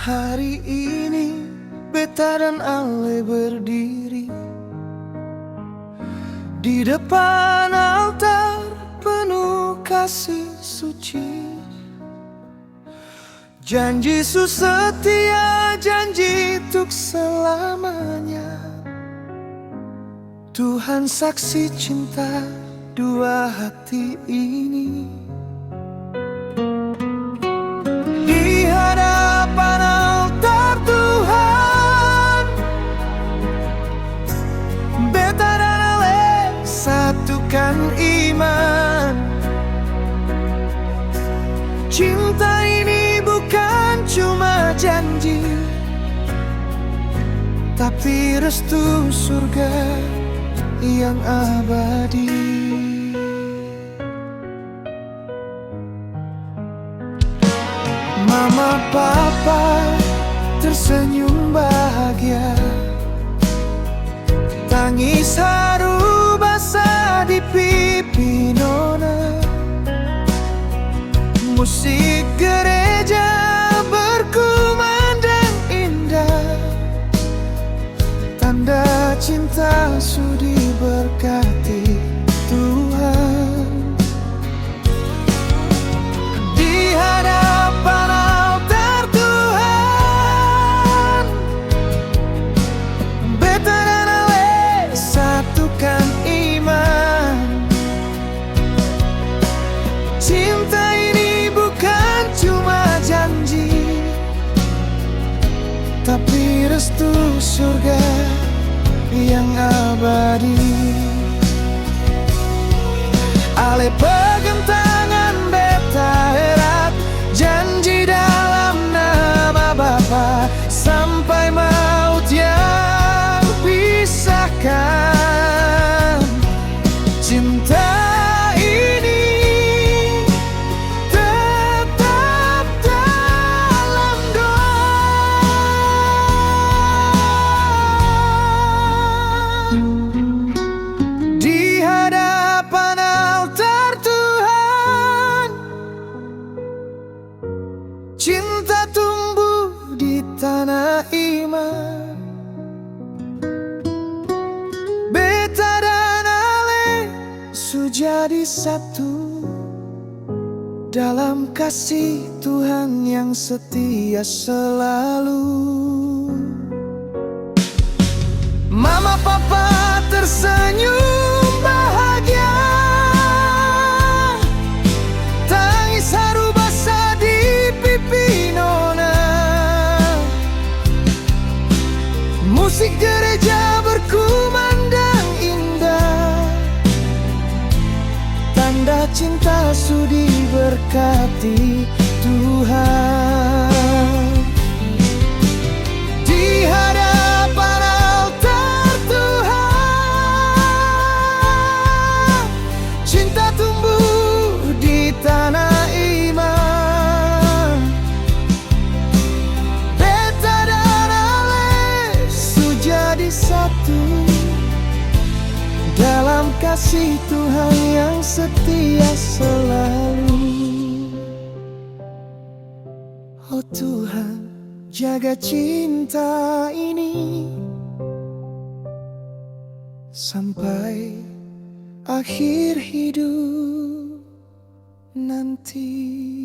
Hari ini beta dan Ale berdiri di depan altar penuh kasih suci. Janji setia, janji untuk selamanya. Tuhan saksi cinta dua hati ini. Di hadapan altar Tuhan, beta dan Ale satukan iman. Cinta ini bukan cuma janji, tapi restu surga yang abadi. Mama papa tersenyum bahagia, tangis haru basah di pipi nona. Musik gereja berkumandang indah, tanda cinta sudi berkati Tuhan. Di hadapan altar Tuhan, beta dan Ale satukan iman. Cinta ini bukan cuma janji, tapi restu surga yang abadi. Ale pegang tangan beta erat, janji dalam nama Bapa, sampai maut yang pisahkan. Cinta ini tetap dalam doa. Di hadapan altar Tuhan, cinta tumbuh di tanah iman. Beta dan Ale sujadi satu dalam kasih Tuhan yang setia selalu. Mama papa tersenyum bahagia, tangis haru basah di pipi nona. Musik gereja berkumandang indah, tanda cinta sudi berkati Tuhan. Di hadapan altar Tuhan, cinta tumbuh di tanah iman. Beta dan Ale sujadi satu dalam kasih Tuhan yang setia selalu. Oh Tuhan, jaga cinta ini sampai akhir hidup nanti.